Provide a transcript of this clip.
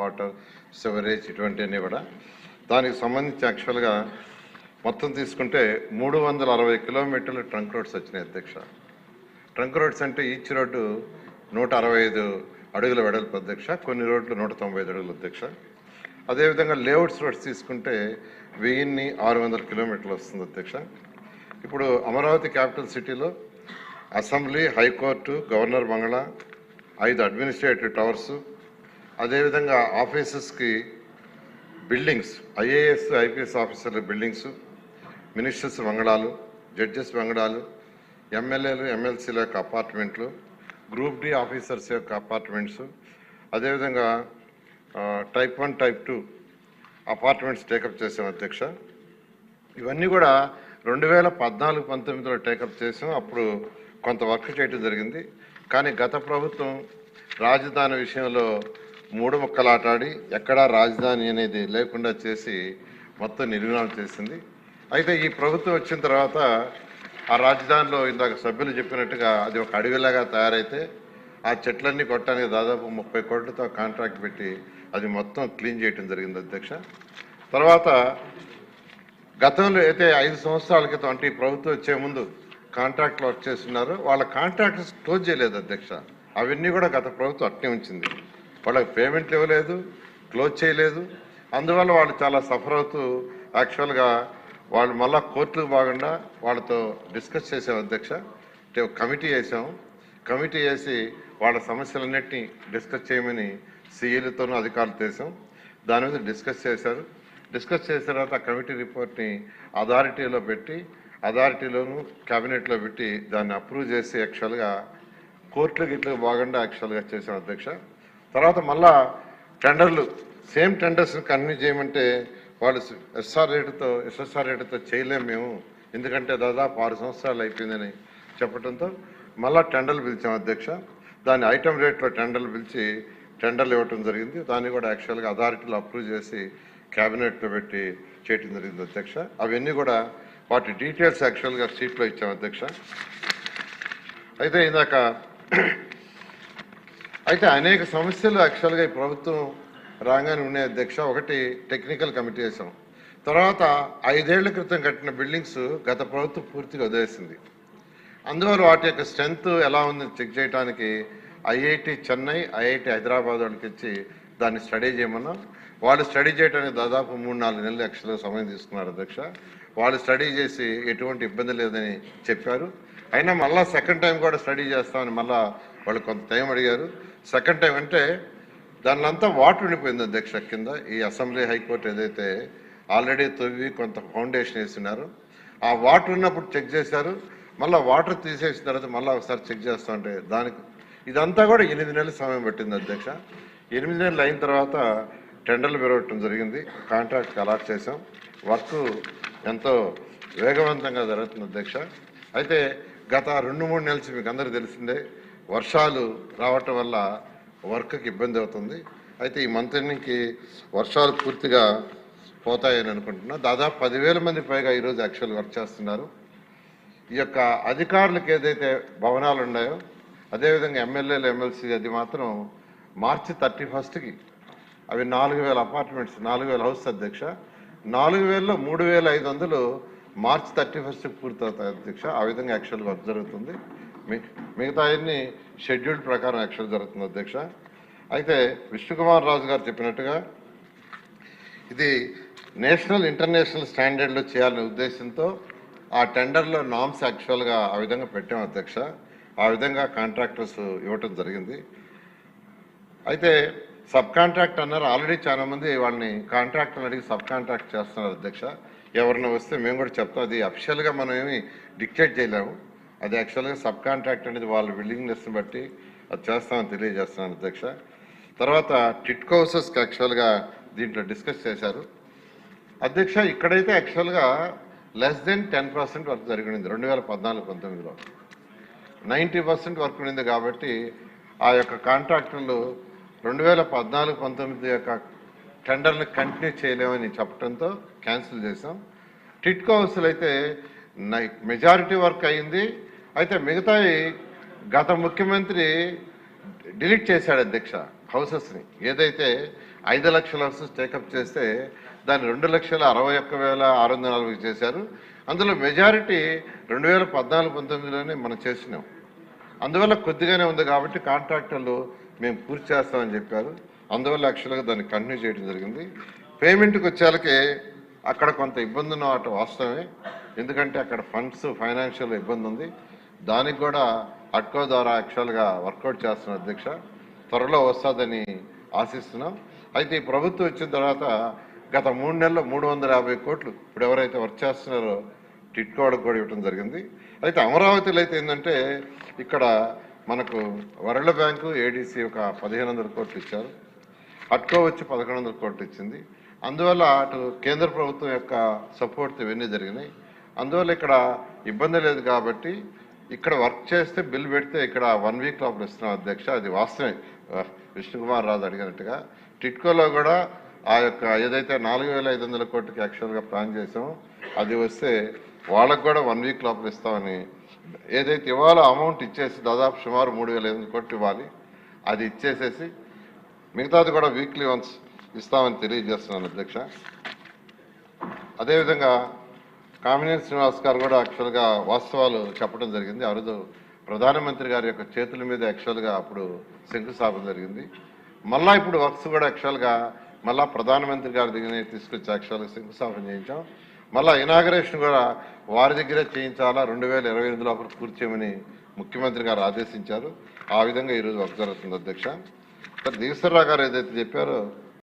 Water, sewerage ఇటువంటివన్నీ కూడా. దానికి సంబంధించి యాక్చువల్గా మొత్తం తీసుకుంటే 360 కిలోమీటర్లు ట్రంక్ రోడ్స్ వచ్చినాయి అధ్యక్ష. ట్రంక్ రోడ్స్ అంటే ఈచ్ రోడ్డు 165 అడుగుల వెడల్పు అధ్యక్ష, కొన్ని రోడ్లు 195 అడుగులు అధ్యక్ష. అదేవిధంగా లేఅవుట్స్ రోడ్స్ తీసుకుంటే 1600 కిలోమీటర్లు వస్తుంది అధ్యక్ష. ఇప్పుడు అమరావతి క్యాపిటల్ సిటీలో అసెంబ్లీ, హైకోర్టు, గవర్నర్ బంగ్లా, 5 అడ్మినిస్ట్రేటివ్ టవర్స్, అదేవిధంగా ఆఫీసెస్కి బిల్డింగ్స్, ఐఏఎస్ ఐపీఎస్ ఆఫీసర్ల బిల్డింగ్స్, మినిస్టర్స్ బంగళాలు, జడ్జెస్ బంగళాలు, ఎమ్మెల్యేలు ఎమ్మెల్సీల యొక్క అపార్ట్మెంట్లు, గ్రూప్ డి ఆఫీసర్స్ యొక్క అపార్ట్మెంట్స్, అదేవిధంగా టైప్ 1, టైప్ 2 అపార్ట్మెంట్స్ టేకప్ చేసాం అధ్యక్ష. ఇవన్నీ కూడా 2014-19లో టేకప్ చేసాం. అప్పుడు కొంత వర్క్ చేయడం జరిగింది. కానీ గత ప్రభుత్వం రాజధాని విషయంలో 3 ముక్కలాటాడి ఎక్కడా రాజధాని అనేది లేకుండా చేసి మొత్తం నిర్వీర్యం చేసింది. అయితే ఈ ప్రభుత్వం వచ్చిన తర్వాత ఆ రాజధానిలో ఇందాక సభ్యులు చెప్పినట్టుగా అది ఒక అడవిలాగా తయారైతే ఆ చెట్లన్నీ కొట్టడానికి దాదాపు 30 కోట్లతో కాంట్రాక్ట్ పెట్టి అది మొత్తం క్లీన్ చేయడం జరిగింది అధ్యక్ష. తర్వాత గతంలో అయితే 5 సంవత్సరాల క్రితం అంటే ఈ ప్రభుత్వం వచ్చే ముందు కాంట్రాక్ట్లు వర్క్ చేస్తున్నారు, వాళ్ళ కాంట్రాక్ట్స్ క్లోజ్ చేయలేదు అధ్యక్ష. అవన్నీ కూడా గత ప్రభుత్వం అట్నే ఉంచింది. వాళ్ళకి పేమెంట్లు ఇవ్వలేదు, క్లోజ్ చేయలేదు. అందువల్ల వాళ్ళు చాలా సఫర్ అవుతూ యాక్చువల్గా వాళ్ళు మళ్ళా కోర్టుకు బాగుండా వాళ్ళతో డిస్కస్ చేసాం అధ్యక్ష. కమిటీ వేసాము. కమిటీ వేసి వాళ్ళ సమస్యలన్నింటినీ డిస్కస్ చేయమని సీఈలతోనూ అధికారులు చేసాం. దాని మీద డిస్కస్ చేశారు. డిస్కస్ చేసిన తర్వాత ఆ కమిటీ రిపోర్ట్ని అథారిటీలో పెట్టి అథారిటీలోను క్యాబినెట్లో పెట్టి దాన్ని అప్రూవ్ చేసి యాక్చువల్గా కోర్టులకు ఇట్లా బాగుండా యాక్చువల్గా చేసాం అధ్యక్ష. తర్వాత మళ్ళా టెండర్లు సేమ్ టెండర్స్ని కంటిన్యూ చేయమంటే వాళ్ళు ఎస్ఎస్ఆర్ రేటుతో చేయలేము మేము, ఎందుకంటే దాదాపు 6 సంవత్సరాలు అయిపోయిందని చెప్పడంతో మళ్ళా టెండర్లు పిలిచాం అధ్యక్ష. దాని ఐటమ్ రేట్లో టెండర్లు పిలిచి టెండర్లు ఇవ్వటం జరిగింది. దాన్ని కూడా యాక్చువల్గా అథారిటీలో అప్రూవ్ చేసి క్యాబినెట్లో పెట్టి చేయటం జరిగింది అధ్యక్ష. అవన్నీ కూడా వాటి డీటెయిల్స్ యాక్చువల్గా షీట్లో ఇచ్చాం అధ్యక్ష. అయితే అనేక సమస్యలు యాక్చువల్గా ఈ ప్రభుత్వం రాగానే ఉన్నాయి అధ్యక్ష. ఒకటి టెక్నికల్ కమిటీ వేసాం. తర్వాత 5 ఏళ్ల క్రితం కట్టిన బిల్డింగ్స్ గత ప్రభుత్వం పూర్తిగా వదిలేసింది. అందువల్ల వాటి యొక్క స్ట్రెంత్ ఎలా ఉందని చెక్ చేయడానికి ఐఐటి చెన్నై, ఐఐటి హైదరాబాద్ వాళ్ళకి ఇచ్చి దాన్ని స్టడీ చేయమన్నాం. వాళ్ళు స్టడీ చేయడానికి దాదాపు 3-4 నెలలు యాక్చువల్గా సమయం తీసుకున్నారు అధ్యక్ష. వాళ్ళు స్టడీ చేసి ఎటువంటి ఇబ్బంది లేదని చెప్పారు. అయినా మళ్ళీ సెకండ్ టైం కూడా స్టడీ చేస్తామని మళ్ళీ వాళ్ళు కొంత టైం అడిగారు. సెకండ్ టైం అంటే దానిలో అంతా వాటర్ ఉండిపోయింది అధ్యక్ష. కింద ఈ అసెంబ్లీ, హైకోర్టు ఏదైతే ఆల్రెడీ తవ్వి కొంత ఫౌండేషన్ వేస్తున్నారు, ఆ వాటర్ ఉన్నప్పుడు చెక్ చేశారు. మళ్ళీ వాటర్ తీసేసిన తర్వాత మళ్ళీ ఒకసారి చెక్ చేస్తూ ఉంటే దానికి ఇదంతా కూడా 8 నెలల సమయం పట్టింది అధ్యక్ష. 8 నెలలు అయిన తర్వాత టెండర్లు పెరగటం జరిగింది. కాంట్రాక్ట్కి అలాట్ చేసాం. వర్క్ ఎంతో వేగవంతంగా జరుగుతుంది అధ్యక్ష. అయితే గత 2-3 నెలలు మీకు అందరికీ తెలిసిందే, వర్షాలు రావటం వల్ల వర్క్కి ఇబ్బంది అవుతుంది. అయితే ఈ మంత్ ఎండింగ్కి వర్షాలు పూర్తిగా పోతాయని అనుకుంటున్నా. దాదాపు 10,000 మంది పైగా ఈరోజు యాక్చువల్ వర్క్ చేస్తున్నారు. ఈ యొక్క అధికారులకు ఏదైతే భవనాలు ఉన్నాయో అదేవిధంగా ఎమ్మెల్యేలు, ఎమ్మెల్సీ అది మాత్రం మార్చి 31కి అవి 4,000 అపార్ట్మెంట్స్, 4,000 హౌస్ అధ్యక్ష. 4,000లో 3,500 మార్చి 31కి పూర్తవుతాయి అధ్యక్ష. ఆ విధంగా యాక్చువల్ వర్క్ జరుగుతుంది. మిగతా అన్ని షెడ్యూల్ ప్రకారం యాక్చువల్ జరుగుతుంది అధ్యక్ష. అయితే విష్ణుకుమార్ రాజు గారు చెప్పినట్టుగా ఇది నేషనల్ ఇంటర్నేషనల్ స్టాండర్డ్లో చేయాలనే ఉద్దేశంతో ఆ టెండర్లో నామ్స్ యాక్చువల్గా ఆ విధంగా పెట్టాం అధ్యక్ష. ఆ విధంగా కాంట్రాక్టర్స్ ఇవ్వటం జరిగింది. అయితే సబ్ కాంట్రాక్ట్ అన్నారు. ఆల్రెడీ చాలా మంది వాళ్ళని కాంట్రాక్టర్ని అడిగి సబ్ కాంట్రాక్ట్ చేస్తున్నారు అధ్యక్ష. ఎవరిని వస్తే మేము కూడా చెప్తాం. అది అఫిషియల్గా మనం ఏమి డిక్టేట్ చేయలేము. అది యాక్చువల్గా సబ్ కాంట్రాక్ట్ అనేది వాళ్ళ విల్లింగ్నెస్ని బట్టి అది చేస్తామని తెలియజేస్తున్నాను అధ్యక్ష. తర్వాత టిట్కో హౌసెస్కి యాక్చువల్గా దీంట్లో డిస్కస్ చేశారు అధ్యక్ష. ఇక్కడైతే యాక్చువల్గా <10% వర్క్ జరిగింది 2014-19లో. 90% వర్క్ ఉండింది. కాబట్టి ఆ యొక్క కాంట్రాక్టర్లు 2014-19 యొక్క టెండర్ని కంటిన్యూ చేయలేమని చెప్పడంతో క్యాన్సిల్ చేసాం. టిట్కో హౌస్లు అయితే మెజారిటీ వర్క్ అయింది. అయితే మిగతాయి గత ముఖ్యమంత్రి డిలీట్ చేశాడు అధ్యక్ష హౌసెస్ని. ఏదైతే 5 లక్షల హౌసెస్ టేకప్ చేస్తే దాన్ని 2,61,640 చేశారు. అందులో మెజారిటీ 2014-19లోనే మనం చేసినాం. అందువల్ల కొద్దిగానే ఉంది కాబట్టి కాంట్రాక్టర్లు మేము పూర్తి చేస్తామని చెప్పారు. అందువల్ల యాక్చువల్గా దాన్ని కంటిన్యూ చేయడం జరిగింది. పేమెంట్కి వచ్చేళ్ళకి అక్కడ కొంత ఇబ్బంది ఉన్న వాటి వాస్తవమే. ఎందుకంటే అక్కడ ఫండ్స్ ఫైనాన్షియల్ ఇబ్బంది ఉంది. దానికి కూడా అట్కో ద్వారా యాక్చువల్గా వర్కౌట్ చేస్తున్నాం అధ్యక్ష. త్వరలో వస్తుందని ఆశిస్తున్నాం. అయితే ఈ ప్రభుత్వం వచ్చిన తర్వాత గత 3 నెలల్లో 350 కోట్లు ఇప్పుడు ఎవరైతే వర్క్ చేస్తున్నారో టిట్కోడకు కూడా ఇవ్వడం జరిగింది. అయితే అమరావతిలో అయితే ఏంటంటే ఇక్కడ మనకు వరల్డ్ బ్యాంకు ఏడీసీ ఒక 1,500 కోట్లు ఇచ్చారు. అట్కో వచ్చి 1,100 కోట్లు ఇచ్చింది. అందువల్ల అటు కేంద్ర ప్రభుత్వం యొక్క సపోర్ట్ ఇవన్నీ జరిగినాయి. అందువల్ల ఇక్కడ ఇబ్బంది లేదు కాబట్టి ఇక్కడ వర్క్ చేస్తే బిల్ పెడితే ఇక్కడ 1 వీక్ లోపల ఇస్తున్నాం అధ్యక్ష. అది వాస్తవమే విష్ణుకుమార్ రాజు అడిగినట్టుగా. టిట్కోలో కూడా ఆ యొక్క ఏదైతే 4,500 కోట్లకి యాక్చువల్గా ప్లాన్ చేసామో అది వస్తే వాళ్ళకు కూడా 1 వీక్ లోపల ఇస్తామని, ఏదైతే ఇవ్వాలో అమౌంట్ ఇచ్చేసి దాదాపు సుమారు 3,500 కోట్లు ఇవ్వాలి, అది ఇచ్చేసేసి మిగతాది కూడా వీక్లీ వన్స్ ఇస్తామని తెలియజేస్తున్నాను అధ్యక్ష. అదేవిధంగా కామినేని శ్రీనివాస్ గారు కూడా యాక్చువల్గా వాస్తవాలు చెప్పడం జరిగింది. ఆ రోజు ప్రధానమంత్రి గారి యొక్క చేతుల మీద యాక్చువల్గా అప్పుడు శంకుస్థాపన జరిగింది. మళ్ళా ఇప్పుడు వర్క్స్ కూడా యాక్చువల్గా మళ్ళా ప్రధానమంత్రి గారి దగ్గర తీసుకొచ్చి యాక్చువల్గా శంకుస్థాపన చేయించాం. మళ్ళా ఇనాగరేషన్ కూడా వారి దగ్గరే చేయించాలా, 2028 లోపల పూర్తి చేయమని ముఖ్యమంత్రి గారు ఆదేశించారు. ఆ విధంగా ఈరోజు వర్క్ జరుగుతుంది అధ్యక్ష. ఈశ్వరరావు గారు ఏదైతే చెప్పారో